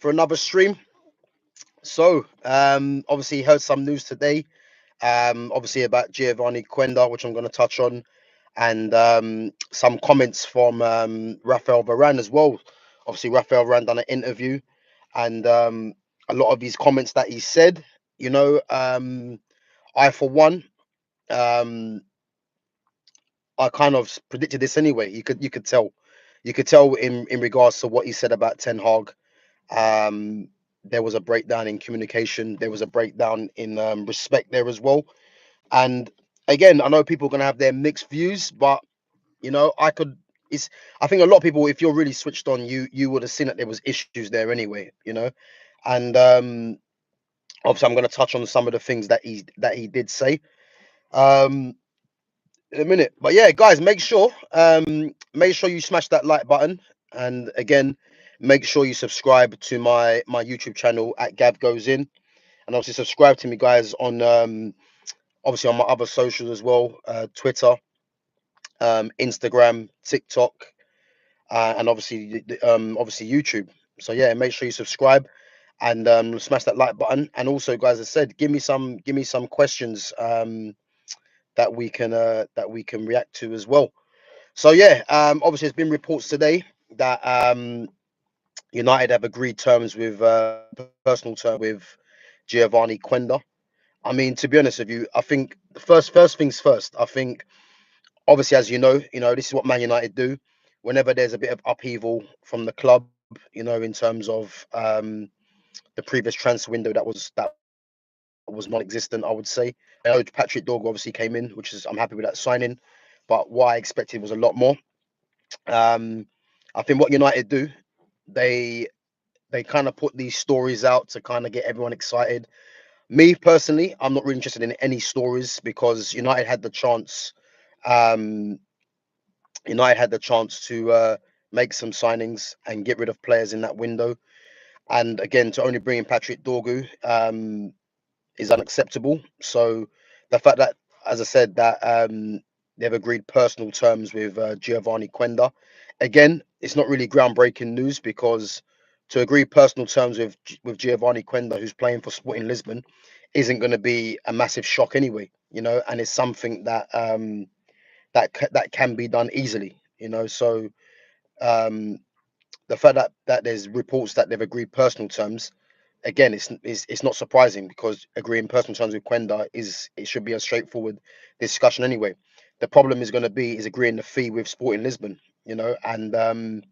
for another stream. So, obviously, heard some news today. Obviously about Giovanni Quenda, which I'm going to touch on, and some comments from Rafael Varane as well. Obviously, Rafael Varane done an interview, and a lot of these comments that he said, you know, I for one, um, I kind of predicted this anyway. You could tell in regards to what he said about Ten Hag. Um, there was a breakdown in communication. There was a breakdown in respect there as well. And again, I know people are gonna have their mixed views, but I could. It's. I think a lot of people, if you're really switched on, you would have seen that there was issues there anyway. And obviously, I'm gonna touch on some of the things that he did say. Um, in a minute. But yeah, guys, make sure you smash that like button, and again, make sure you subscribe to my YouTube channel at Gav Goes In, and obviously subscribe to me, guys, on obviously on my other socials as well, Twitter, Instagram, TikTok, and obviously YouTube. So yeah, make sure you subscribe and smash that like button, and also, guys, as I said, give me some questions that we can react to as well. So yeah, obviously, there's been reports today that United have agreed terms with personal terms with Giovanni Quenda. I mean, to be honest with you, I think first things first. I think obviously, as this is what Man United do. Whenever there's a bit of upheaval from the club, in terms of the previous transfer window that was non-existent, I would say. I know Patrick Dorg obviously came in, which is I'm happy with that signing, but what I expected was a lot more. Um, I think what United do, they they kind of put these stories out to kind of get everyone excited. Me personally, I'm not really interested in any stories because um, United had the chance to make some signings and get rid of players in that window. And again, to only bring in Patrick Dorgu is unacceptable. So the fact that, as I said, that they've agreed personal terms with Giovanni Quenda, again, it's not really groundbreaking news because to agree personal terms with Giovanni Quenda, who's playing for Sporting Lisbon, isn't going to be a massive shock anyway. And it's something that can be done easily. So um, the fact that there's reports that they've agreed personal terms, again, it's not surprising because agreeing personal terms with Quenda it should be a straightforward discussion anyway. The problem is going to be is agreeing the fee with Sporting Lisbon, and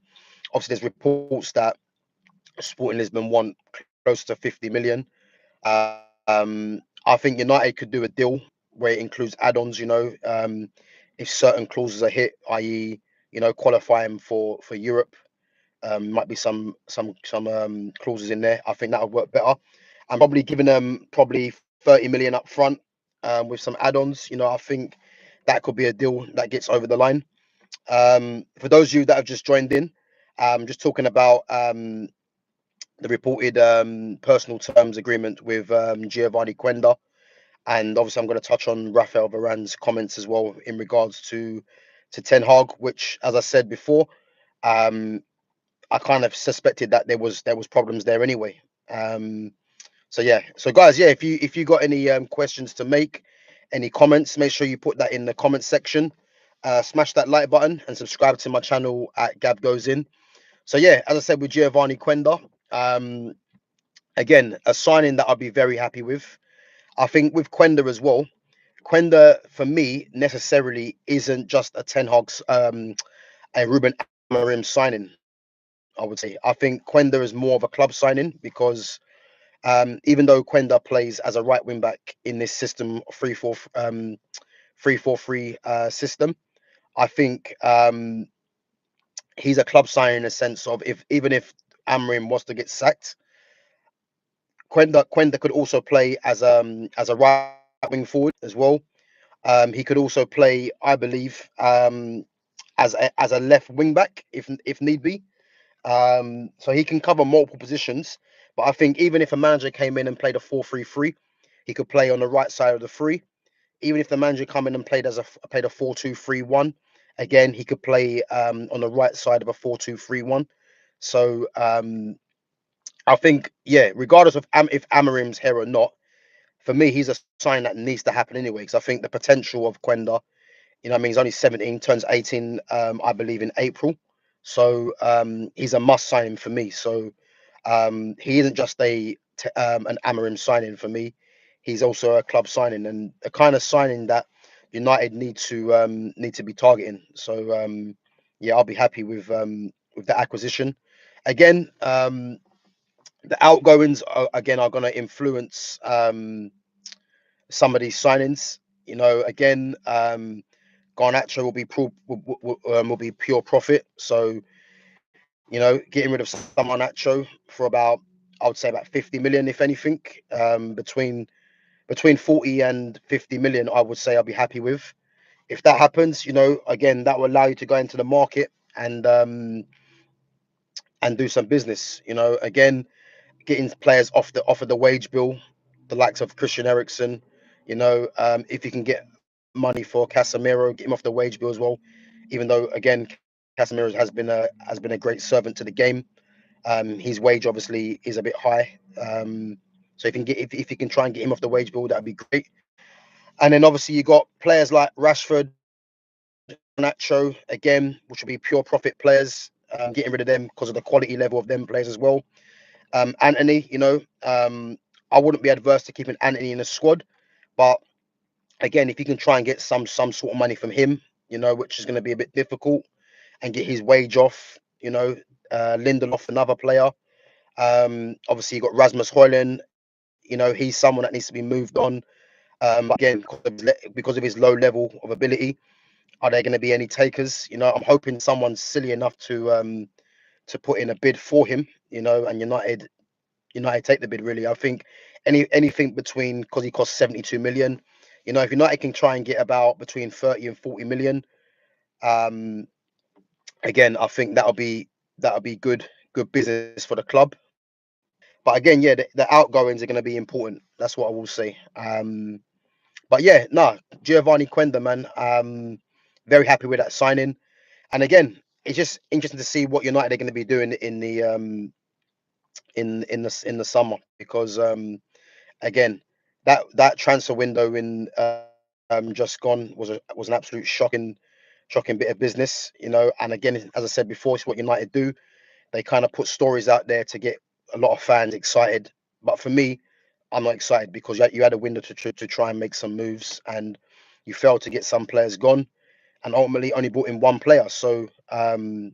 obviously there's reports that Sporting Lisbon want close to 50 million. I think United could do a deal where it includes add-ons. If certain clauses are hit, i.e., qualifying for Europe, might be some clauses in there. I think that would work better. And probably giving them probably 30 million up front with some add-ons. I think that could be a deal that gets over the line. For those of you that have just joined in, just talking about the reported personal terms agreement with Giovanni Quenda. And obviously, I'm going to touch on Rafael Varane's comments as well in regards to Ten Hag, which, as I said before, um, I kind of suspected that there was problems there anyway. Um, so yeah, so guys, yeah, if you got any questions to make, any comments, make sure you put that in the comment section. Smash that like button and subscribe to my channel at Gab Goes In. So yeah, as I said with Giovanni Quenda, um, again, a signing that I'll be very happy with. I think with Quenda as well. Quenda for me necessarily isn't just a Ten Hag's a Ruben Amorim signing. I would say I think Quenda is more of a club signing because even though Quenda plays as a right wing back in this system 3-4-3 system, I think he's a club signing in a sense of if even if Amorim was to get sacked, Quenda could also play as a right wing forward as well. He could also play, I believe, as a left wing back if need be. So he can cover multiple positions. But I think even if a manager came in and played a 4-3-3, he could play on the right side of the three. Even if the manager come in and played a 4-2-3-1, again he could play on the right side of a 4-2-3-1. So I think, yeah, regardless of if Amarim's here or not, for me, he's a sign that needs to happen anyway. Because I think the potential of Quenda, I mean, he's only 17, turns 18, I believe, in April. So he's a must sign for me. So he isn't just an Amarim signing for me. He's also a club signing and a kind of signing that United need to be targeting. So yeah, I'll be happy with the acquisition. Again, the outgoings are going to influence some of these signings. Again, Garnacho will be pure profit. So getting rid of some Garnacho for about, I would say about 50 million, if anything, between 40 and 50 million, I would say I'll be happy with. If that happens, again, that will allow you to go into the market and do some business. Again, getting players off of the wage bill, the likes of Christian Eriksen. If you can get money for Casemiro, get him off the wage bill as well. Even though again, Casemiro has been a great servant to the game. His wage obviously is a bit high. So if you can try and get him off the wage bill, that'd be great. And then obviously you got players like Rashford, Nacho, again, which will be pure profit players. Getting rid of them because of the quality level of them players as well. Anthony, I wouldn't be adverse to keeping Anthony in the squad, but again, if you can try and get some sort of money from him, which is going to be a bit difficult, and get his wage off, Lindelof, another player. Obviously, you got Rasmus Højlund. He's someone that needs to be moved on. But again, because of his low level of ability, are there going to be any takers? I'm hoping someone's silly enough to put in a bid for him. And United take the bid. Really, I think anything between, because he costs 72 million. If United can try and get about between 30 and 40 million, um, again, I think that'll be good business for the club. But again, yeah, the outgoings are going to be important. That's what I will say. But yeah, no, Giovanni Quenda, man. Very happy with that signing. And again, it's just interesting to see what United are going to be doing in the summer, because again, that transfer window in just gone was an absolute shocking bit of business. And again, as I said before, it's what United do. They kind of put stories out there to get a lot of fans excited. But for me, I'm not excited because you had a window to try and make some moves, and you failed to get some players gone, and ultimately only brought in one player. So yeah,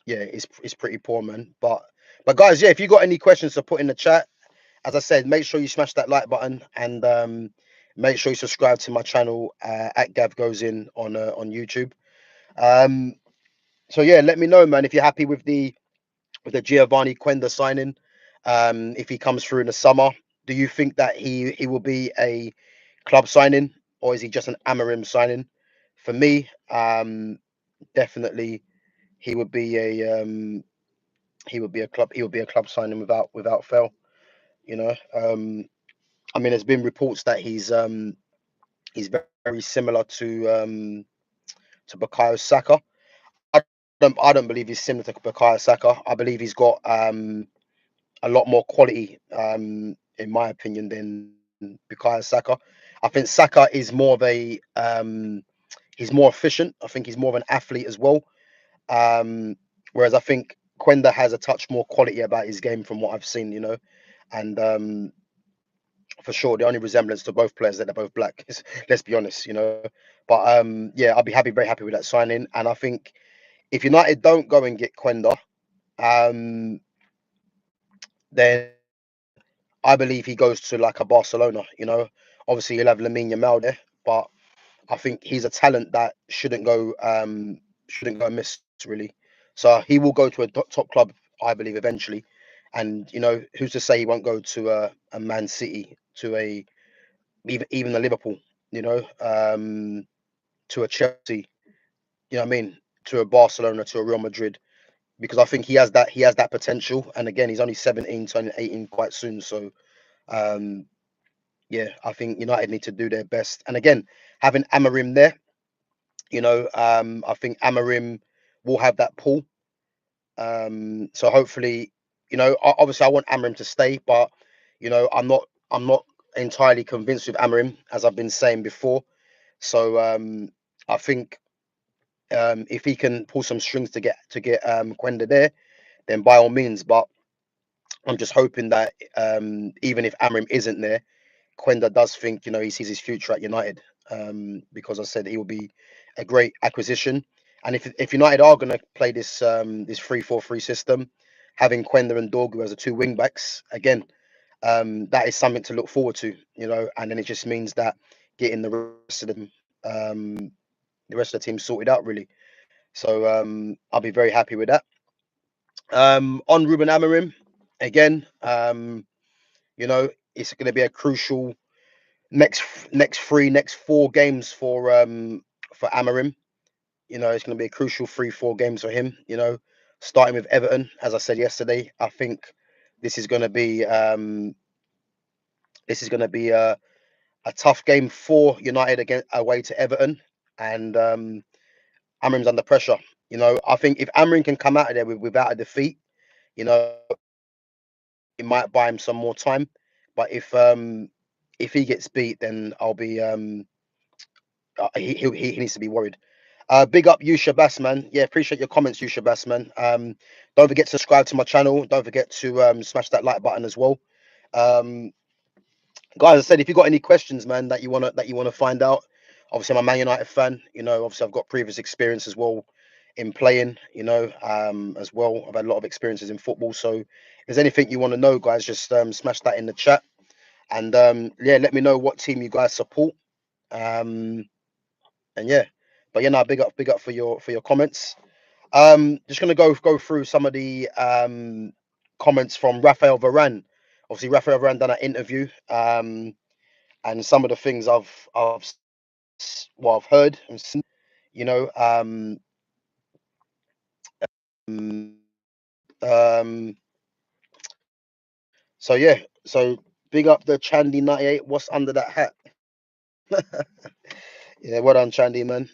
it's pretty poor, man. But guys, yeah, if you got any questions to put in the chat, as I said, make sure you smash that like button, and make sure you subscribe to my channel at Gav Goes In on YouTube. Um, so yeah, let me know, man, if you're happy with the Giovanni Quenda signing. If he comes through in the summer, do you think that he will be a club signing, or is he just an Amarim signing? For me, definitely he would be a club signing without fail. I mean, there's been reports that he's very similar to Bukayo Saka. I don't believe he's similar to Bukayo Saka. I believe he's got a lot more quality, in my opinion, than Bukayo Saka. I think Saka is more of he's more efficient. I think he's more of an athlete as well. Whereas I think Quenda has a touch more quality about his game from what I've seen. And for sure, the only resemblance to both players that they're both black. Let's be honest. But yeah, I'll be very happy with that signing. And I think if United don't go and get Quenda, um, then I believe he goes to like a Barcelona. Obviously you'll have Lamine Yamal there, but I think he's a talent that shouldn't go amiss really. So he will go to a top club, I believe, eventually. And who's to say he won't go to a Man City, to even a Liverpool, to a Chelsea, you know what I mean, to a Barcelona, to a Real Madrid, because I think he has that potential. And again, he's only 17, turning 18 quite soon. So um, yeah, I think United need to do their best. And again, having Amarim there, I think Amarim will have that pull. So hopefully, Obviously I want Amram to stay, but I'm not entirely convinced with Amram, as I've been saying before. So I think if he can pull some strings to get Quenda there, then by all means. But I'm just hoping that even if Amram isn't there, Quenda does think he sees his future at United, because I said he will be a great acquisition. And if United are going to play this 3-4-3 system, having Quenda and Dorgu as the two wing backs again, that is something to look forward to. And then it just means that getting um, the rest of the team sorted out really. So I'll be very happy with that. On Ruben Amorim, again, it's going to be a crucial next next 4 games for Amorim. It's going to be a crucial 3-4 games for him. Starting with Everton, as I said yesterday, I think this is going to be a tough game for United again away to Everton, and Amorim's under pressure. I think if Amorim can come out of there without a defeat, it might buy him some more time. But if he gets beat, then I'll be he needs to be worried. Big up you, Shabazz, man. Yeah, appreciate your comments, you, Shabazz, man. Don't forget to subscribe to my channel. Don't forget to smash that like button as well. Um, Guys, I said if you got any questions, man, that you wanna find out. Obviously, I'm a Man United fan. Obviously, I've got previous experience as well in playing. As well. I've had a lot of experiences in football. So, if there's anything you want to know, guys, just smash that in the chat, and yeah, let me know what team you guys support. Um, and yeah, but yeah, no, big up for your comments. Just gonna go through some of the comments from Raphael Varane. Obviously, Raphael Varane done an interview. And some of the things I've heard and seen, you know. Um, um, so yeah, so big up the Chandy 98. What's under that hat? Yeah, well done, Chandy, man.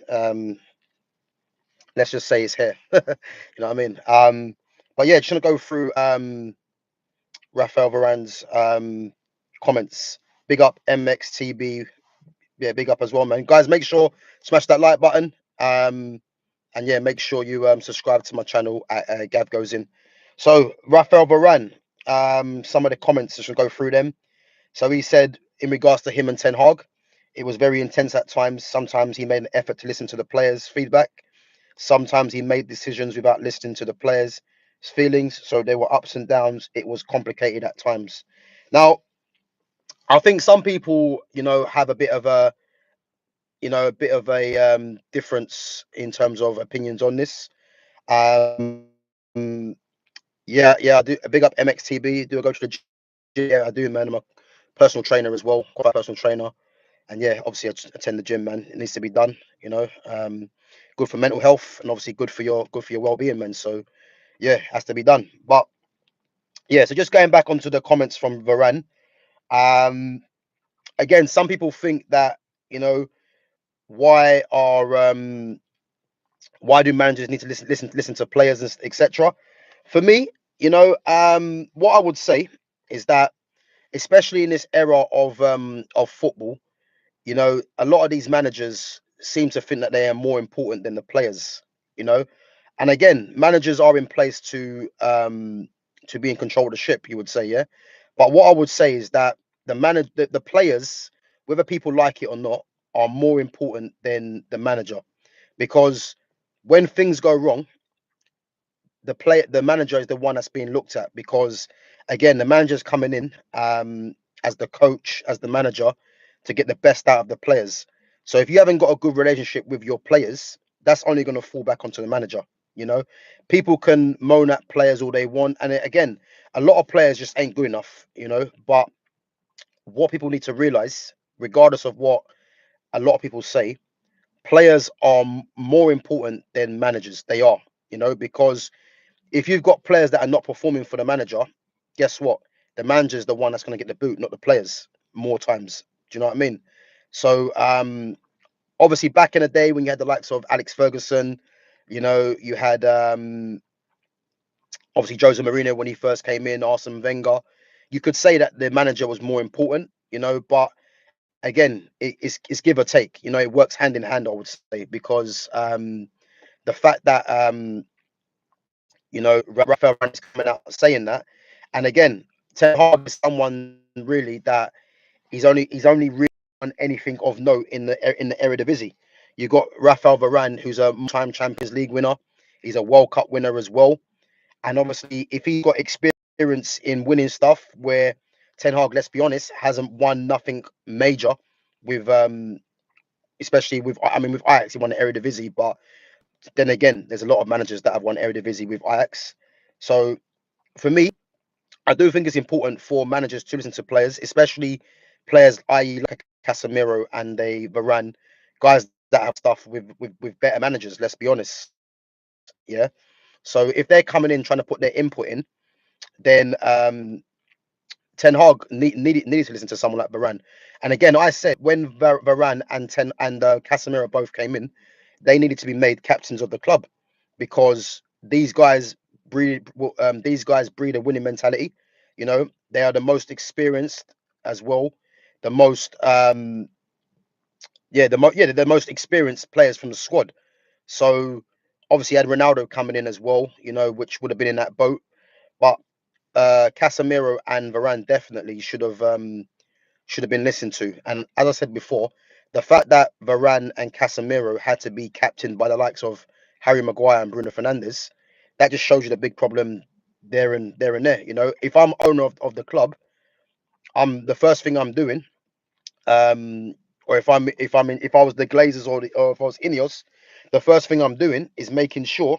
Let's just say it's hair. You know what I mean? But yeah, just gonna go through Raphael Varane's comments. Big up MXTB. Yeah, big up as well, man. Guys, make sure smash that like button. And yeah, make sure you subscribe to my channel at Gav Goes In. So Raphael Varane, some of the comments, I should go through them. So he said in regards to him and Ten Hag, it was very intense at times. Sometimes he made an effort to listen to the players' feedback. Sometimes he made decisions without listening to the players' feelings. So there were ups and downs. It was complicated at times. Now, I think some people, have a bit of a difference in terms of opinions on this. Um, yeah, I do. Big up MXTB. Do I go to the gym? Yeah, I do, man. I'm a personal trainer as well, qualified personal trainer, and yeah, obviously I just attend the gym, man. It needs to be done. Good for mental health and obviously good for your well-being, man. So yeah, it has to be done. But yeah, so just going back onto the comments from Varane. Um, Again, some people think that you know why are why do managers need to listen to players and etc. For me, what I would say is that, especially in this era of football, a lot of these managers seem to think that they are more important than the players. You know, and again, managers are in place to be in control of the ship. You would say, yeah. But what I would say is that the players, whether people like it or not, are more important than the manager, because when things go wrong, the manager is the one that's being looked at, because again, the manager's coming in as the coach, as the manager, to get the best out of the players. So if you haven't got a good relationship with your players, that's only going to fall back onto the manager. You know, people can moan at players all they want, and again, a lot of players just ain't good enough. But what people need to realize, regardless of what a lot of people say, players are more important than managers. They are, because if you've got players that are not performing for the manager, guess what? The manager is the one that's going to get the boot, not the players, more times. Do you know what I mean? So obviously back in the day when you had the likes of Alex Ferguson, you had Obviously, Jose Mourinho when he first came in, Arsene Wenger. You could say that the manager was more important, but again, it's give or take. It works hand in hand, I would say, because the fact that Rafael Varane is coming out saying that, and again, Ten Hag is someone really that he's only really done anything of note in the Eredivisie. You got Rafael Varane, who's a time Champions League winner. He's a World Cup winner as well. And obviously, if he's got experience in winning stuff, where Ten Hag, let's be honest, hasn't won nothing major with, especially with, I mean, with Ajax, he won the Eredivisie, but then again, there's a lot of managers that have won Eredivisie with Ajax. So for me, I do think it's important for managers to listen to players, especially players, i.e., like Casemiro and a Varane, guys that have stuff with better managers. Let's be honest, yeah. So if they're coming in trying to put their input in, then Ten Hag needed to listen to someone like Varane. And again, I said when Varane and Casemiro both came in, they needed to be made captains of the club because these guys breed a winning mentality. They are the most experienced as well, the most they're the most experienced players from the squad. So obviously, you had Ronaldo coming in as well, which would have been in that boat. But Casemiro and Varane definitely should have been listened to. And as I said before, the fact that Varane and Casemiro had to be captained by the likes of Harry Maguire and Bruno Fernandes, that just shows you the big problem there. If I'm owner of the club, the first thing I'm doing, or if I was the Glazers or if I was Ineos, the first thing I'm doing is making sure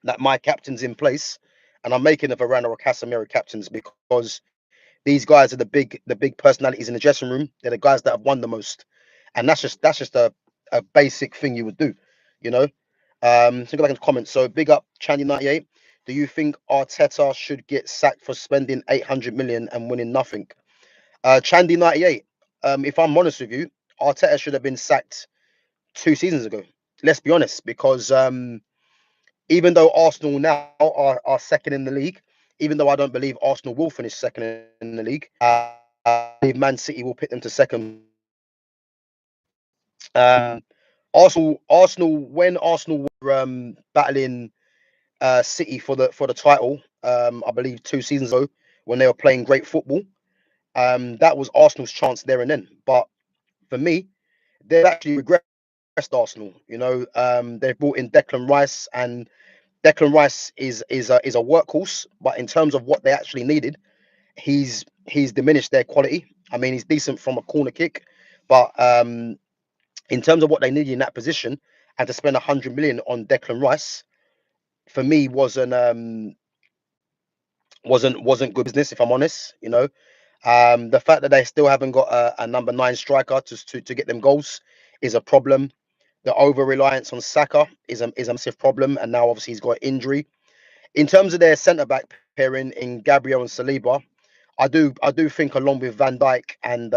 that my captain's in place, and I'm making a Varane or a Casemiro captains because these guys are the big personalities in the dressing room. They're the guys that have won the most, and that's just a basic thing you would do, you know. So go back into comments. So big up Chandy 98. Do you think Arteta should get sacked for spending 800 million and winning nothing? Chandy 98. If I'm honest with you, Arteta should have been sacked 2 seasons ago. Let's be honest, because even though Arsenal now are second in the league, even though I don't believe Arsenal will finish second in the league, I believe Man City will pick them to second. Arsenal, when Arsenal were battling City for the title, I believe 2 seasons ago when they were playing great football, that was Arsenal's chance there and then. But for me, they've actually regressed Arsenal. They've brought in Declan Rice, and Declan Rice is a workhorse, but in terms of what they actually needed, he's diminished their quality. I mean, he's decent from a corner kick, but in terms of what they needed in that position, and to spend 100 million on Declan Rice, for me wasn't good business. If I'm honest, the fact that they still haven't got a number 9 striker to get them goals is a problem. The over reliance on Saka is a massive problem, and now obviously he's got injury. In terms of their centre back pairing in Gabriel and Saliba, I do think along with Van Dijk and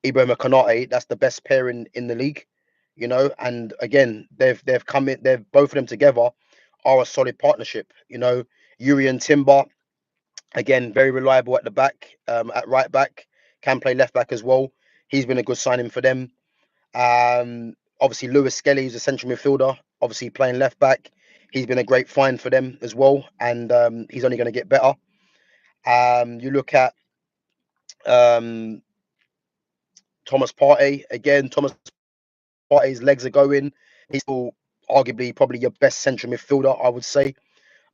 Ibrahim Konate, that's the best pairing in the league. And again, they've come in, they've both of them together are a solid partnership. Yuri and Timber, again, very reliable at the back, at right back, can play left back as well. He's been a good signing for them. Obviously, Lewis Skelly is a central midfielder, obviously playing left back. He's been a great find for them as well, and he's only going to get better. You look at um, Thomas Partey again. Thomas Partey's legs are going. He's still arguably probably your best central midfielder, I would say.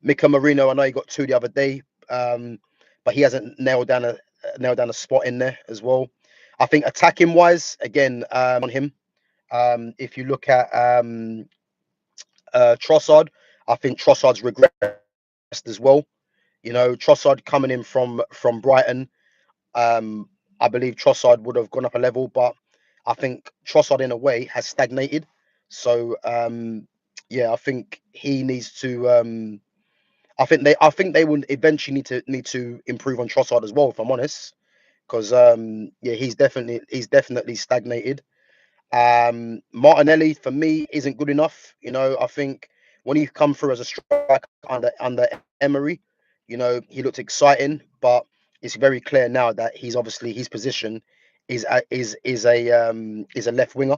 Mika Marino, I know he got 2 the other day, but he hasn't nailed down a spot in there as well. I think attacking wise, again, on him. If you look at Trossard, I think Trossard's regressed as well. Trossard coming in from Brighton. I believe Trossard would have gone up a level, but I think Trossard in a way has stagnated. So yeah, I think he needs to. I think they would eventually need to improve on Trossard as well. If I'm honest, because yeah, he's definitely stagnated. Martinelli for me isn't good enough. I think when he come through as a striker under Emery, he looked exciting, but it's very clear now that he's obviously his position is a left winger,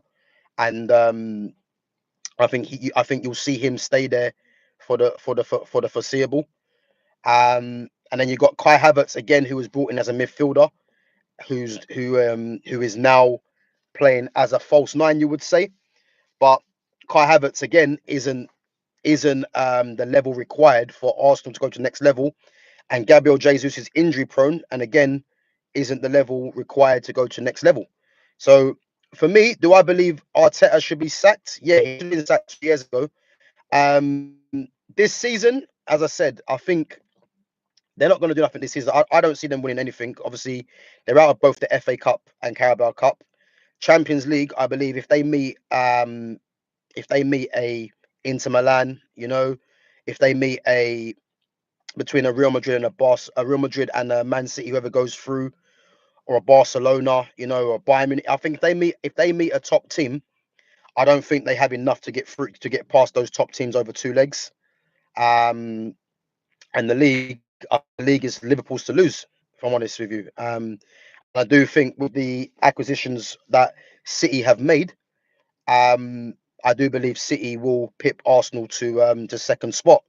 and I think you'll see him stay there for the foreseeable. And then you got Kai Havertz again, who was brought in as a midfielder, who is now playing as a false nine, you would say. But Kai Havertz again isn't the level required for Arsenal to go to the next level, and Gabriel Jesus is injury prone, and again isn't the level required to go to next level. So for me, do I believe Arteta should be sacked? Yeah, he should have been sacked 2 years ago. This season, as I said, I think they're not going to do nothing this season. I don't see them winning anything. Obviously, they're out of both the FA Cup and Carabao Cup. Champions League, I believe, if they meet a Inter Milan, if they meet a between a Real Madrid and a Real Madrid and a Man City, whoever goes through, or a Barcelona, or Bayern Munich, I think if they meet a top team, I don't think they have enough to get through to get past those top teams over two legs. Um, and the league is Liverpool's to lose. If I'm honest with you, I do think with the acquisitions that City have made, um, I do believe City will pip Arsenal to second spot.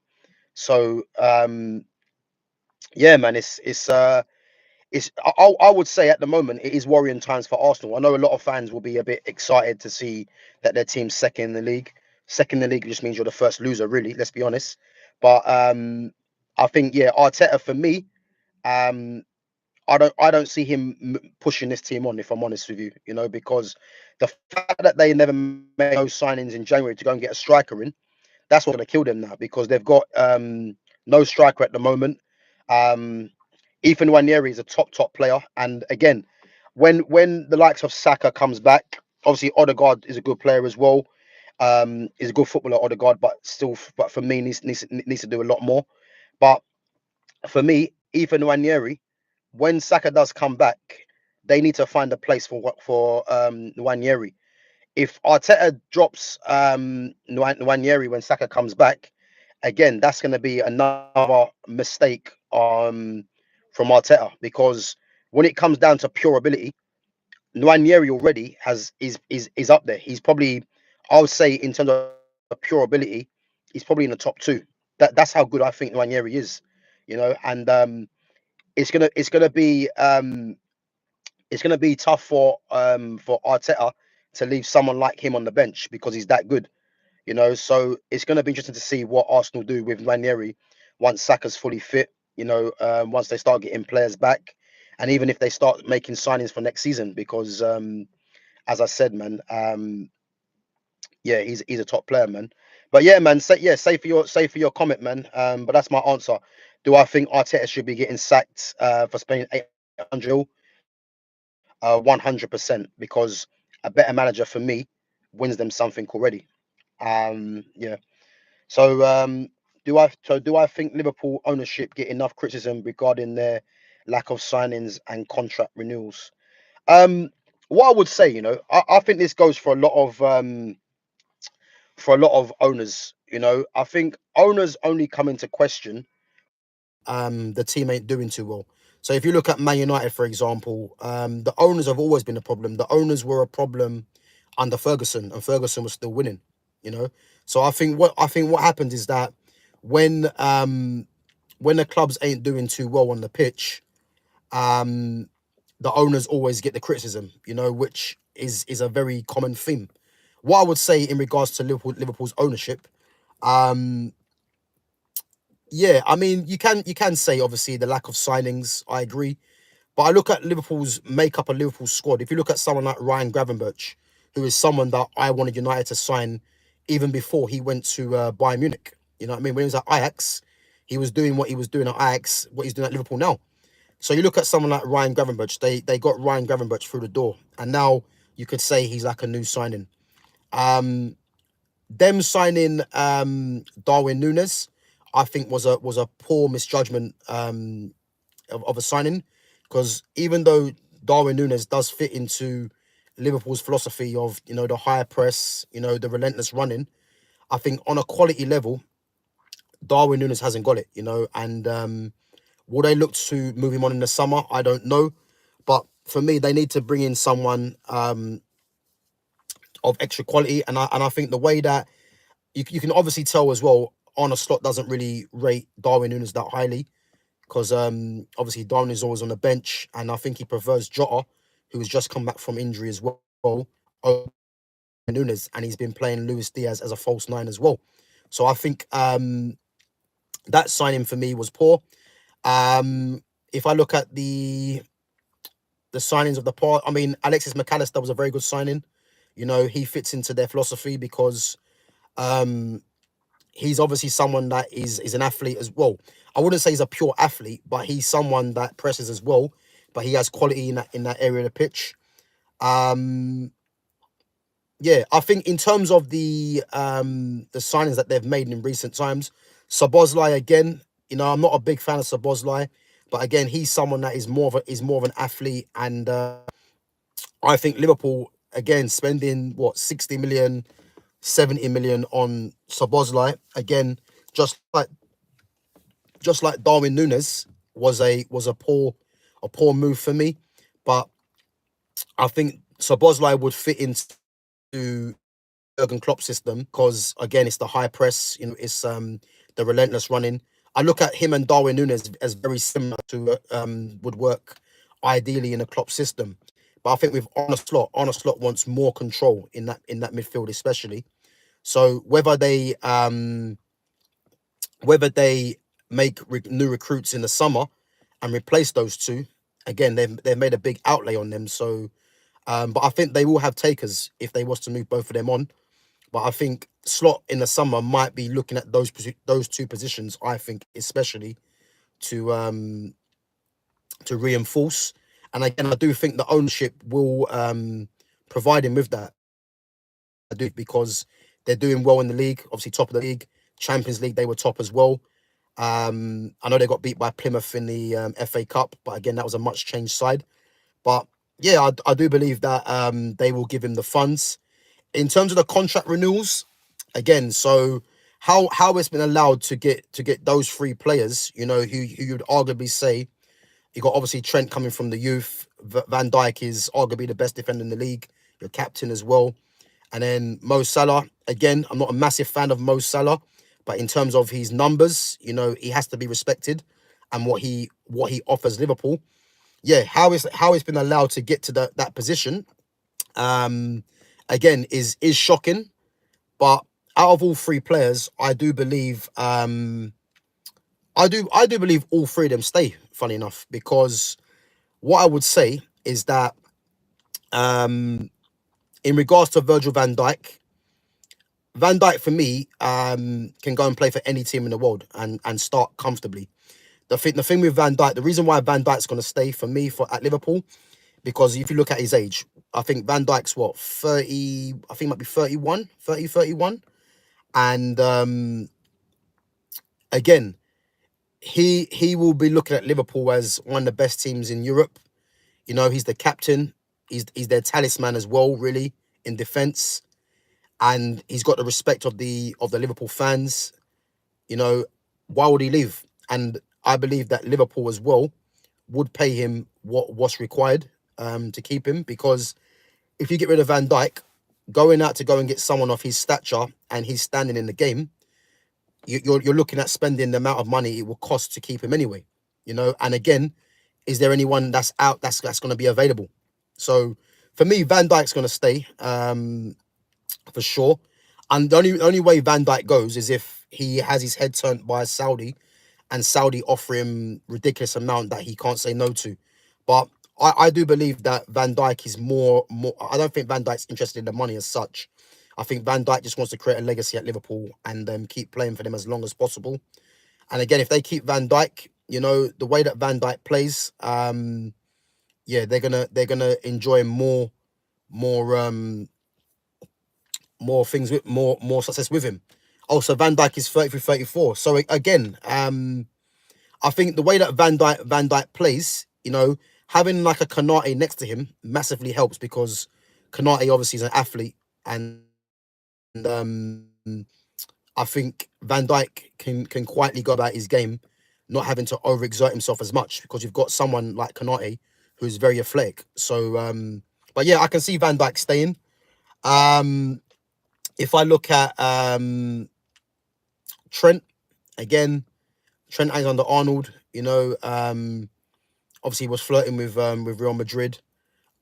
So yeah, man, I would say at the moment it is worrying times for Arsenal. I know a lot of fans will be a bit excited to see that their team's second in the league. Second in the league just means you're the first loser, really. Let's be honest. But I think yeah, Arteta for me, um, I don't see him pushing this team on. If I'm honest with you, because the fact that they never made those signings in January to go and get a striker in, that's what's going to kill them now because they've got no striker at the moment. Um, Ethan Wanieri is a top player, and again, when the likes of Saka comes back, obviously Odegaard is a good player as well. Is a good footballer, Odegaard, but for me needs to do a lot more. But for me, Ethan Wanieri, when Saka does come back, they need to find a place for Wanieri. If Arteta drops Nwaneri when Saka comes back, again, that's going to be another mistake from Arteta because when it comes down to pure ability, Nwaneri already is up there. He's probably, I would say, in terms of pure ability, he's probably in the top two. That's how good I think Nwaneri is, and it's gonna be it's gonna be tough for Arteta to leave someone like him on the bench because he's that good. So it's going to be interesting to see what Arsenal do with Ranieri once Saka's fully fit. Once they start getting players back, and even if they start making signings for next season, because as I said, man, yeah, he's a top player, man. But yeah, man, say for your comment, man. But that's my answer. Do I think Arteta should be getting sacked for spending 800 mil? 100%, because a better manager for me wins them something already. Yeah. So, do I think Liverpool ownership get enough criticism regarding their lack of signings and contract renewals? Um, what I would say, I think this goes for a lot of owners. I think owners only come into question when the team ain't doing too well. So if you look at Man United, for example, the owners have always been a problem. The owners were a problem under Ferguson, and Ferguson was still winning. You know, so I think what happens is that when when the clubs ain't doing too well on the pitch, um, the owners always get the criticism. Which is a very common theme. What I would say in regards to Liverpool's ownership, um, yeah, I mean you can say obviously the lack of signings. I agree, but I look at Liverpool's makeup of Liverpool's squad. If you look at someone like Ryan Gravenberch, who is someone that I wanted United to sign even before he went to Bayern Munich. You know what I mean? When he was at Ajax, he was doing what he was doing at Ajax, what he's doing at Liverpool now. So you look at someone like Ryan Gravenberch. They got Ryan Gravenberch through the door, and now you could say he's like a new signing. Um, them signing Darwin Nunes, I think was a poor misjudgment of a signing, because even though Darwin Nunes does fit into Liverpool's philosophy of the higher press, the relentless running, I think on a quality level Darwin Nunes hasn't got it, and will they look to move him on in the summer? I don't know, but for me, they need to bring in someone of extra quality, and I think the way that you can obviously tell as well, Arne Slot doesn't really rate Darwin Nunes that highly because obviously Darwin is always on the bench, and I think he prefers Jota, who has just come back from injury as well, over Nunes, and he's been playing Luis Diaz as a false nine as well. So I think that signing for me was poor. If I look at the signings of the part, I mean, Alexis McAllister was a very good signing. He fits into their philosophy because um, he's obviously someone that is an athlete as well. I wouldn't say he's a pure athlete, but he's someone that presses as well. But he has quality in that area of the pitch. Um, yeah, I think in terms of the signings that they've made in recent times, Szoboszlai again. I'm not a big fan of Szoboszlai, but again, he's someone that is more of an athlete, and I think Liverpool again spending what 60 million, 70 million on Szoboszlai again, just like Darwin Nunes was a poor move for me, but I think Szoboszlai would fit into Jurgen Klopp system because again it's the high press, it's the relentless running. I look at him and Darwin Nunes as very similar to would work ideally in a Klopp system. But I think with Arne Slot wants more control in that midfield especially. So whether they make new recruits in the summer and replace those two, again they've made a big outlay on them. So but I think they will have takers if they was to move both of them on. But I think Slot in the summer might be looking at those two positions. I think especially to reinforce. And again, I do think the ownership will provide him with that. I do because they're doing well in the league. Obviously, top of the league, Champions League, they were top as well. I know they got beat by Plymouth in the FA Cup, but again, that was a much changed side. But yeah, I do believe that they will give him the funds. In terms of the contract renewals, again, so how it's been allowed to get those three players, who you'd arguably say you got obviously Trent coming from the youth, Van Dijk is arguably the best defender in the league, your captain as well, and then Mo Salah. Again, I'm not a massive fan of Mo Salah, but in terms of his numbers, he has to be respected, and what he offers Liverpool. Yeah, how it's been allowed to get to that position, um, again is shocking. But out of all three players, I do believe all three of them stay. Funny enough, because what I would say is that in regards to Virgil Van Dijk for me can go and play for any team in the world and start comfortably. The thing with Van Dijk, the reason why Van Dijk's going to stay for me at Liverpool, because if you look at his age, I think Van Dijk's what 30, I think it might be 31, 30, 31. And again, he will be looking at Liverpool as one of the best teams in Europe. He's the captain. He's their talisman as well, really, in defence, and he's got the respect of the Liverpool fans. You know, why would he leave? And I believe that Liverpool as well would pay him what's required to keep him, because if you get rid of Van Dijk, going out to go and get someone of his stature and his standing in the game, you're looking at spending the amount of money it will cost to keep him anyway. And again, is there anyone that's out that's going to be available? So for me, Van Dijk's going to stay for sure. And the only way Van Dijk goes is if he has his head turned by a Saudi, and Saudi offer him ridiculous amount that he can't say no to. But I do believe that Van Dijk is more. I don't think Van Dijk's interested in the money as such. I think Van Dijk just wants to create a legacy at Liverpool and keep playing for them as long as possible. And again, if they keep Van Dijk, the way that Van Dijk plays, yeah, they're gonna enjoy more more things with more success with him. Also, Van Dijk is 33, 34. So again, I think the way that Van Dijk plays, having like a Kanate next to him massively helps, because Kanate obviously is an athlete, and I I think Van Dijk can quietly go about his game, not having to overexert himself as much because you've got someone like Konate who's very athletic. So, but yeah, I can see Van Dijk staying. Um, if I look at Trent again, Trent Alexander Arnold, obviously he was flirting with Real Madrid.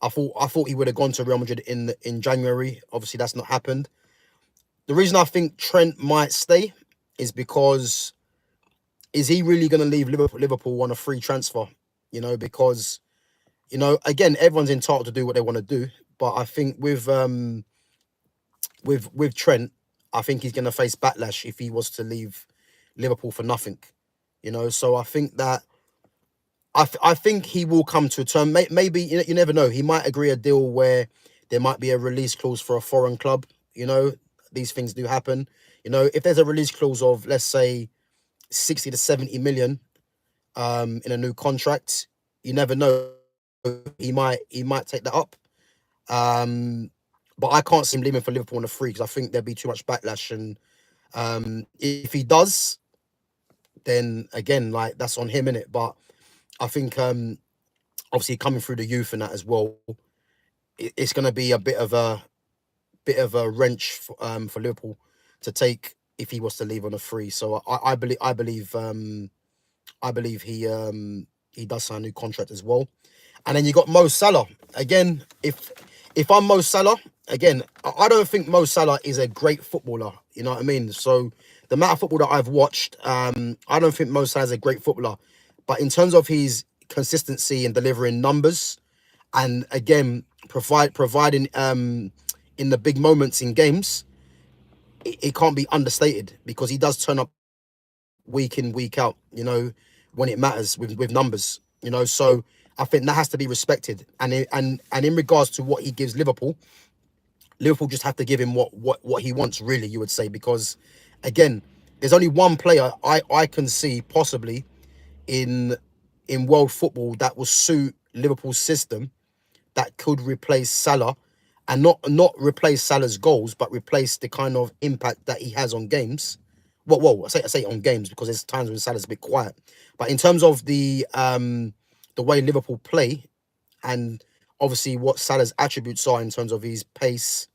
I thought he would have gone to Real Madrid in January. Obviously, that's not happened. The reason I think Trent might stay is because is he really going to leave Liverpool on a free transfer? Because again, everyone's entitled to do what they want to do, but I think with Trent, I think he's going to face backlash if he was to leave Liverpool for nothing. So I think that I think he will come to a term. Maybe you never know. He might agree a deal where there might be a release clause for a foreign club. These things do happen. If there's a release clause of, let's say, 60 to 70 million in a new contract, you never know. He might take that up. Um, but I can't see him leaving for Liverpool on a free because I think there'd be too much backlash. And if he does, then again, like that's on him, innit? But I think obviously coming through the youth and that as well, it's going to be a bit of a wrench for Liverpool to take if he was to leave on a free. So I believe he does sign a new contract as well. And then you got Mo Salah again. If I'm Mo Salah again, I don't think Mo Salah is a great footballer. You know what I mean? So the amount of football that I've watched, I don't think Mo Salah is a great footballer. But in terms of his consistency in delivering numbers, and again providing in the big moments in games, it can't be understated because he does turn up week in, week out, when it matters with numbers, so I think that has to be respected. And in regards to what he gives Liverpool just have to give him what he wants, really, you would say, because again, there's only one player I can see possibly in world football that will suit Liverpool's system that could replace Salah, and not replace Salah's goals, but replace the kind of impact that he has on games. I say on games because there's times when Salah's a bit quiet, but in terms of the way Liverpool play, and obviously what Salah's attributes are in terms of his pace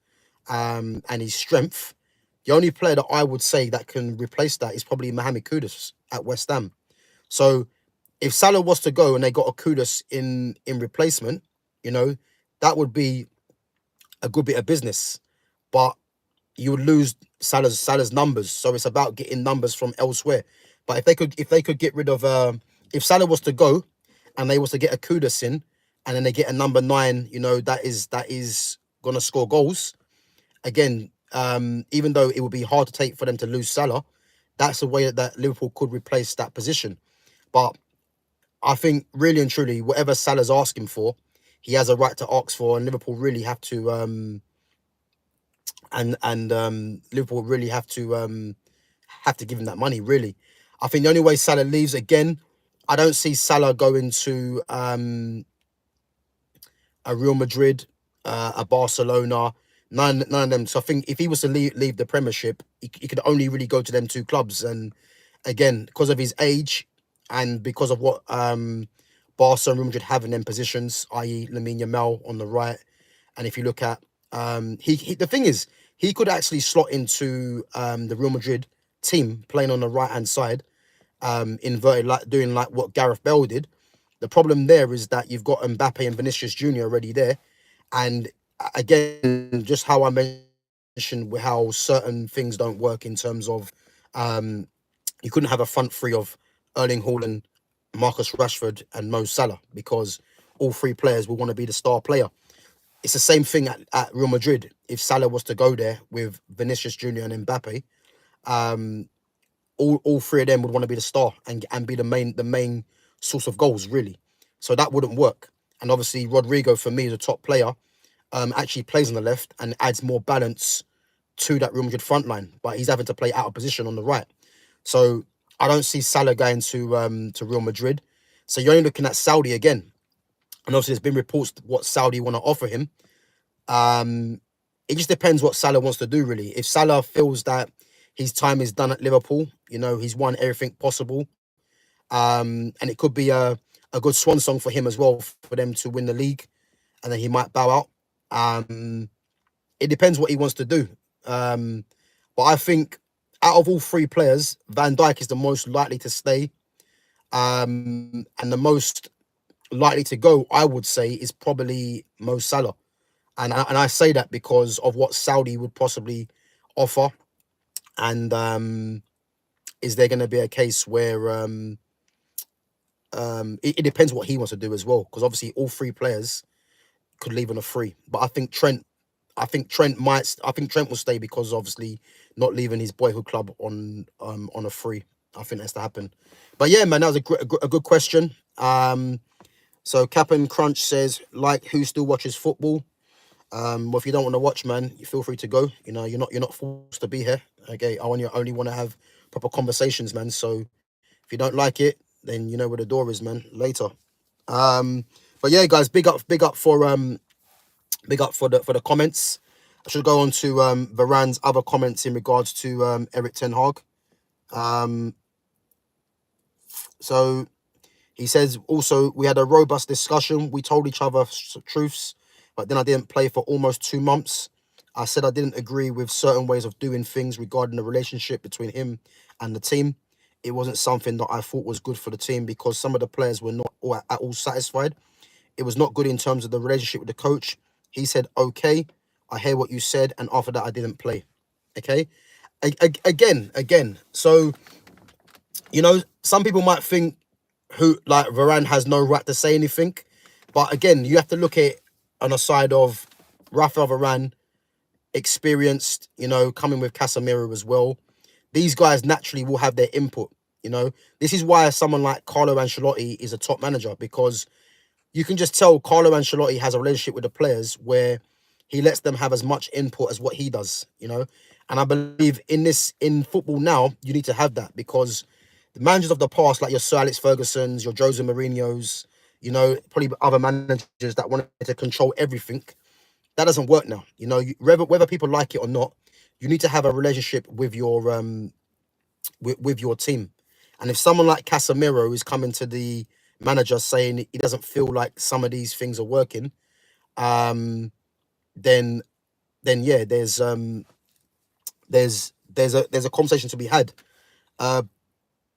and his strength, the only player that I would say that can replace that is probably Mohamed Kudus at West Ham. So if Salah was to go and they got a Kudus in replacement, you know, that would be a good bit of business. But you would lose Salah's numbers. So it's about getting numbers from elsewhere. But if they could get rid of if Salah was to go and they was to get a Kudus in, and then they get a number 9, that is gonna score goals. Again, even though it would be hard to take for them to lose Salah, that's a way that Liverpool could replace that position. But I think really and truly, whatever Salah's asking for, he has a right to ask for, and Liverpool really have to Liverpool really have to give him that money. Really, I think the only way Salah leaves again, I don't see Salah going to a Real Madrid, a Barcelona, none of them. So I think if he was to leave the Premiership, he could only really go to them two clubs. And again, because of his age and because of what Barca and Real Madrid have in them positions, i.e. Lamine Yamal on the right, and if you look at he the thing is he could actually slot into the Real Madrid team playing on the right hand side, inverted, like doing like what Gareth Bale did. The problem there is that you've got Mbappe and Vinicius Junior already there, and again, just how I mentioned how certain things don't work in terms of you couldn't have a front three of Erling Haaland, Marcus Rashford, and Mo Salah because all three players will want to be the star player. It's the same thing at Real Madrid. If Salah was to go there with Vinicius Junior and Mbappe, um, all three of them would want to be the star and be the main source of goals, really. So that wouldn't work. And obviously, Rodrigo for me is a top player. Actually plays on the left and adds more balance to that Real Madrid front line, but he's having to play out of position on the right. So I don't see Salah going to Real Madrid. So you're only looking at Saudi again, and obviously there's been reports what Saudi want to offer him. Um, it just depends what Salah wants to do, really. If Salah feels that his time is done at Liverpool. You know, he's won everything possible. And it could be a good swan song for him as well, for them to win the league, and then he might bow out. Um, it depends what he wants to do. Um, but I think out of all three players, Van Dijk is the most likely to stay, and the most likely to go, I would say, is probably Mo Salah. And I say that because of what Saudi would possibly offer. And is there going to be a case where it depends what he wants to do as well? Because obviously all three players could leave on a free. But I think Trent will stay because obviously not leaving his boyhood club on a free. I think that's to happen. But yeah, man, that was a good question. So Cap'n Crunch says, like, who still watches football? Well, if you don't want to watch, man, you feel free to go. You know, you're not forced to be here. Okay, only want to have proper conversations, man. So if you don't like it, then you know where the door is, man. Later. Um, but yeah, guys, big up for the comments. I should go on to Varane's other comments in regards to Eric Ten Hag. Um, so he says also, we had a robust discussion. We told each other truths, but then I didn't play for almost 2 months. I said I didn't agree with certain ways of doing things regarding the relationship between him and the team. It wasn't something that I thought was good for the team because some of the players were not at all satisfied. It was not good in terms of the relationship with the coach. He said, okay, I hear what you said. And after that, I didn't play. Okay. Again. So, you know, some people might think who like Varane has no right to say anything. But again, you have to look at it on a side of Rafael Varane, experienced, you know, coming with Casemiro as well. These guys naturally will have their input, you know. This is why someone like Carlo Ancelotti is a top manager, because you can just tell Carlo Ancelotti has a relationship with the players where he lets them have as much input as what he does, you know. And I believe in football now, you need to have that, because the managers of the past, like your Sir Alex Ferguson's, your Jose Mourinho's, you know, probably other managers that wanted to control everything, that doesn't work now. You know, whether people like it or not, you need to have a relationship with your with your team. And if someone like Casemiro is coming to the manager saying he doesn't feel like some of these things are working, um, then yeah, there's a conversation to be had. Uh,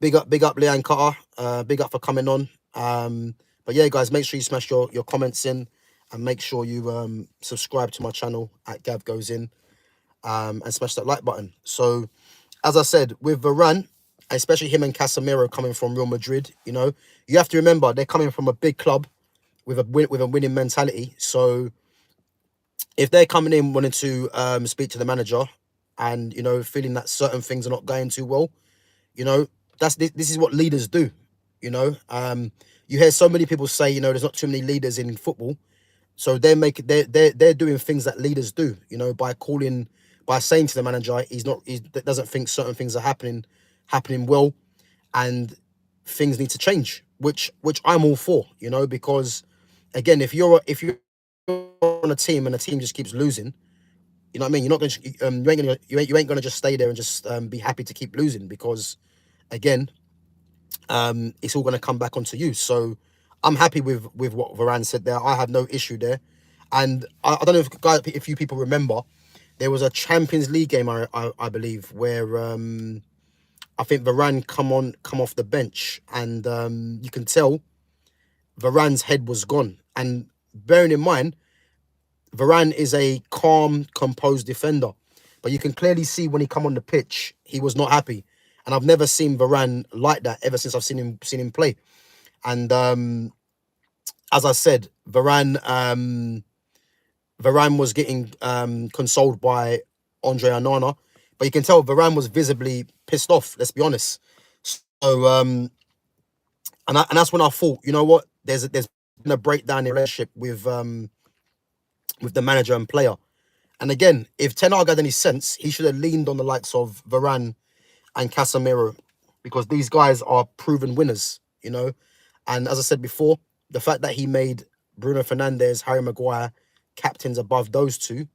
big up Leanne Carter. Big up for coming on. But yeah, guys, make sure you smash your comments in, and make sure you subscribe to my channel at Gav Goes In, and smash that like button. So, as I said, with Varane, especially him and Casemiro coming from Real Madrid, you know, you have to remember they're coming from a big club with a winning mentality. So if they're coming in wanting to speak to the manager, and you know, feeling that certain things are not going too well, you know, this is what leaders do. You know, you hear so many people say, you know, there's not too many leaders in football. So they're doing things that leaders do, you know, by saying to the manager he doesn't think certain things are happening well, and things need to change, which I'm all for, you know, because again, if you're on a team and the team just keeps losing, you know what I mean, you're not going to you ain't going to just stay there and just be happy to keep losing, because again, it's all going to come back onto you. So I'm happy with what Varane said there. I have no issue there. And I don't know if you people remember, there was a Champions League game, I believe, where I think Varane come off the bench, and you can tell Varane's head was gone. And bearing in mind, Varane is a calm, composed defender, but you can clearly see when he come on the pitch, he was not happy. And I've never seen Varane like that ever since I've seen him play. And as I said, Varane was getting consoled by Andre Onana, but you can tell Varane was visibly pissed off. Let's be honest. So and that's when I thought, you know what? There's been a breakdown in the relationship with the manager and player. And again, if Ten Hag had any sense, he should have leaned on the likes of Varane and Casemiro, because these guys are proven winners, you know. And as I said before, the fact that he made Bruno Fernandes, Harry Maguire captains above those two,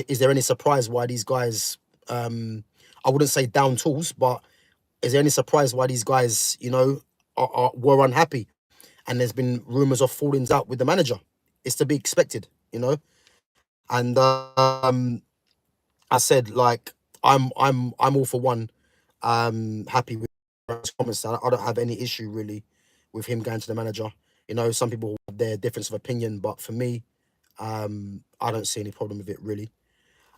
is there any surprise why these guys I wouldn't say down tools, but is there any surprise why these guys, were unhappy? And there's been rumours of fallings out with the manager. It's to be expected. And I said, like, I'm all for one, happy with his comments. I don't have any issue really with him going to the manager. Some people have their difference of opinion, but for me, I don't see any problem with it really.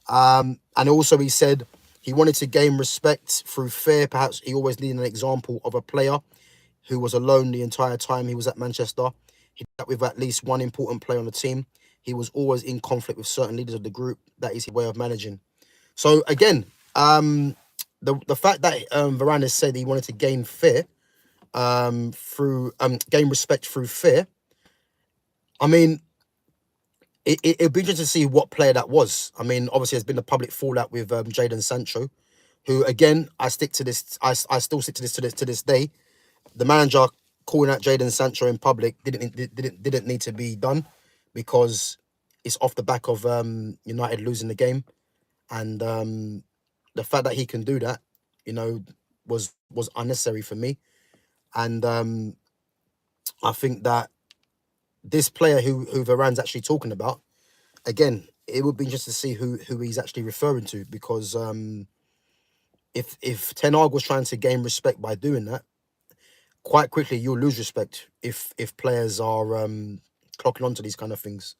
And also he said he wanted to gain respect through fear. Perhaps he always needed an example of a player who was alone the entire time he was at Manchester. He dealt with at least one important player on the team. He was always in conflict with certain leaders of the group. That is his way of managing. So again, the fact that Varane has said he wanted to gain fear through gain respect through fear. I mean, it'd be interesting to see what player that was. I mean, obviously, there's been a public fallout with Jadon Sancho, who again, I stick to this. I still stick to this day. The manager calling out Jadon Sancho in public didn't need to be done, because it's off the back of United losing the game, and the fact that he can do that, was unnecessary for me. And I think that this player who Varane's actually talking about, again, it would be interesting to see who he's actually referring to, because if Ten Hag was trying to gain respect by doing that, quite quickly you'll lose respect if players are clocking onto these kind of things.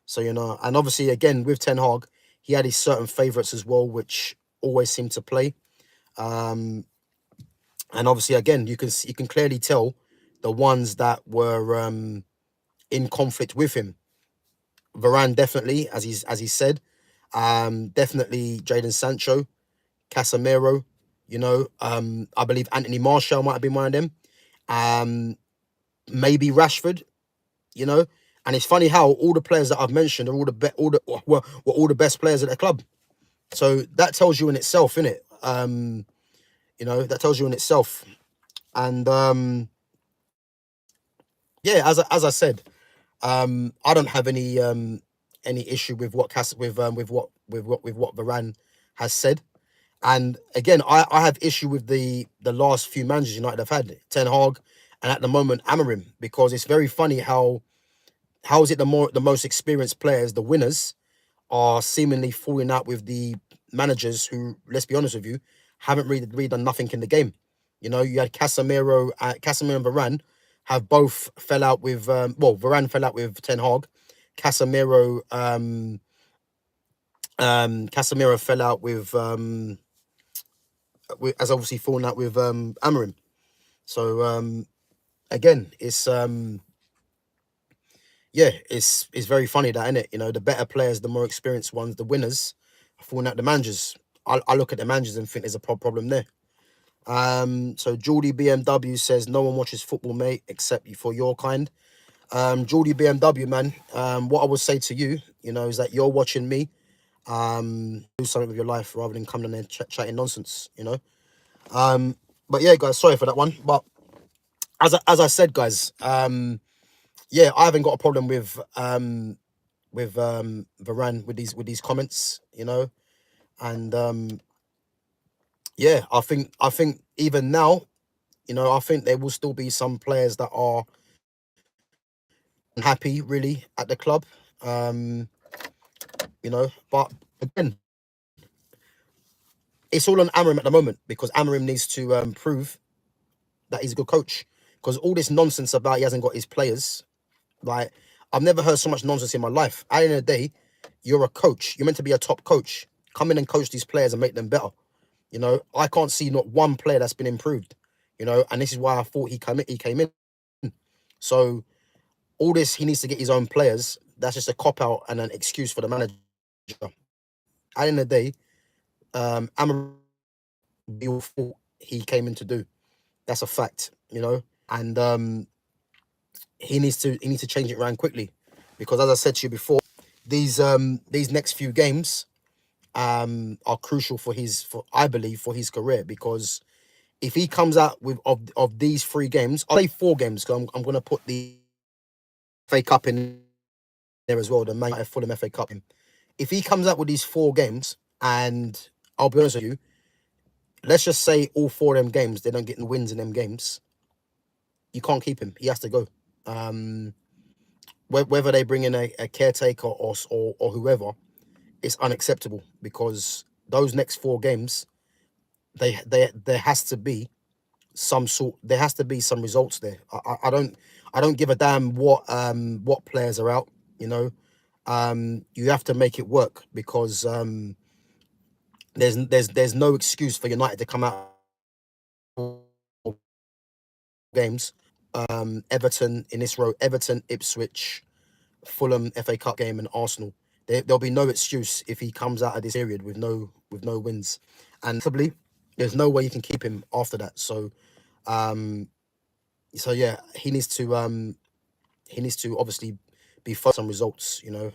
So and obviously again with Ten Hag, he had his certain favourites as well, which always seem to play. And obviously again you can clearly tell the ones that were in conflict with him. Varane definitely, as he said. Definitely Jadon Sancho, Casemiro. I believe Anthony Martial might have been one of them. Maybe Rashford. You know, and it's funny how all the players that I've mentioned are were all the best players at the club. So that tells you in itself, innit? That tells you in itself. And yeah, as I said, I don't have any issue with what with what Varane has said. And again, I have issue with the last few managers United have had, Ten Hag, and at the moment Amorim, because it's very funny how is it the most experienced players, the winners, are seemingly falling out with the managers who, let's be honest with you, haven't really done nothing in the game. You had Casemiro and Varane have both fell out with Varane fell out with Ten Hag. Casemiro Casemiro fell out as obviously fallen out with Amorim. So again, it's very funny that, innit? The better players, the more experienced ones, the winners, are falling out the managers. I look at the managers and think there's a problem there. So Geordie BMW says no one watches football, mate, except for your kind. Geordie BMW, man. What I would say to you, is that you're watching me. Do something with your life rather than coming in there chatting nonsense. But yeah, guys, sorry for that one. But as I said, guys, yeah, I haven't got a problem with Varane with these comments. And yeah, I think even now, I think there will still be some players that are unhappy really at the club. But again, it's all on Amorim at the moment, because Amorim needs to prove that he's a good coach. Because all this nonsense about he hasn't got his players, like, I've never heard so much nonsense in my life. At the end of the day, you're a coach. You're meant to be a top coach. Come in and coach these players and make them better. I can't see not one player that's been improved. And this is why I thought he came in. So all this, he needs to get his own players. That's just a cop out and an excuse for the manager. At the end of the day, Amorim, we all thought he came in to do. That's a fact. And he needs to change it around quickly, because as I said to you before, these next few games are crucial for I believe for his career, because if he comes out with of these 3 games, I'll say 4 games, because I'm going to put the FA Cup in there as well, the Man United Fulham FA Cup. If he comes out with these 4 games, and I'll be honest with you, let's just say all four of them games they don't get the wins in them games, you can't keep him. He has to go. Um, whether they bring in a caretaker or whoever, it's unacceptable because those next four games, there has to be there has to be some results there. I don't give a damn what players are out. You know, you have to make it work because there's no excuse for United to come out of games. Everton in this row, Everton, Ipswich, Fulham, FA Cup game, and Arsenal. There'll be no excuse if he comes out of this period with no wins, and possibly there's no way you can keep him after that. Um, so yeah, he needs to obviously be focused on results. You know,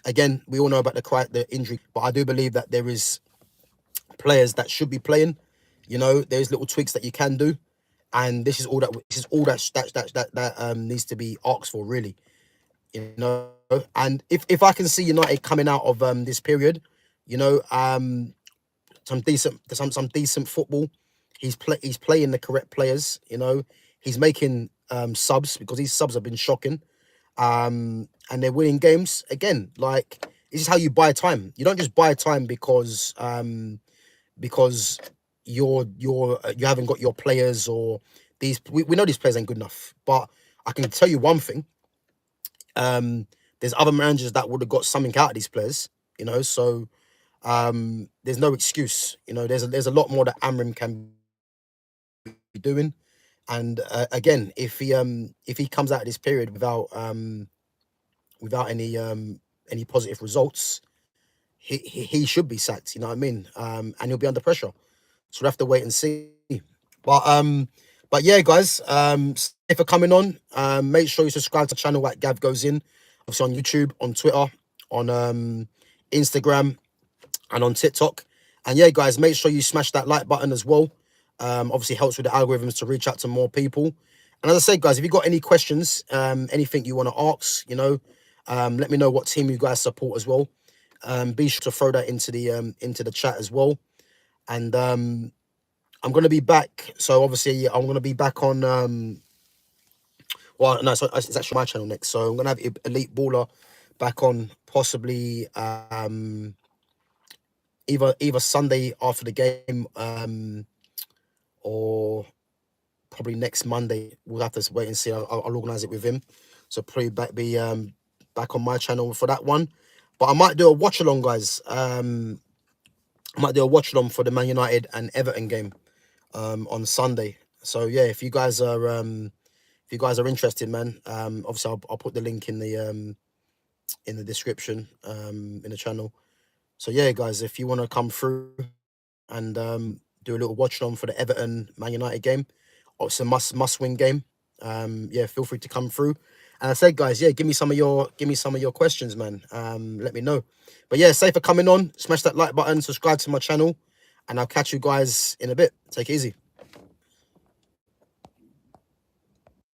again, we all know about the injury, but I do believe that there is players that should be playing. You know, there's little tweaks that you can do, and this is all that needs to be asked for, really. You know, and if I can see United coming out of this period, you know, some decent football. He's playing the correct players. You know, he's making subs because these subs have been shocking. And they're winning games again. Like, this is how you buy time. You don't just buy time because you haven't got your players, or we know these players ain't good enough. But I can tell you one thing. There's other managers that would have got something out of these players, you know. So there's no excuse, you know. There's a lot more that Amrim can be doing, and again, if he comes out of this period without any positive results, he should be sacked. You know what I mean? And he'll be under pressure. So we'll have to wait and see. But but yeah, guys, thank for coming on. Make sure you subscribe to the channel at Gav Goes In. Obviously on YouTube, on Twitter, on Instagram, and on TikTok. And yeah, guys, make sure you smash that like button as well. Obviously helps with the algorithms to reach out to more people. And as I said, guys, if you've got any questions, anything you want to ask, you know, let me know what team you guys support as well. Be sure to throw that into the chat as well. And I'm gonna be back. So obviously I'm gonna be back on well, no, so it's actually my channel next. So I'm gonna have Elite Baller back on possibly either Sunday after the game, or probably next Monday. We'll have to wait and see. I'll organize it with him. So probably back on my channel for that one. But I might do a watch along, guys. I might do a watch along for the Man United and Everton game on Sunday. So yeah, if you guys are interested, man, obviously I'll put the link in the description in the channel. So yeah, guys, if you want to come through and do a little watch along for the Everton Man United game, it's a must win game. Yeah, feel free to come through. And I said, guys, yeah, give me some of your questions, man. Let me know. But yeah, safe for coming on. Smash that like button, subscribe to my channel, and I'll catch you guys in a bit. Take it easy.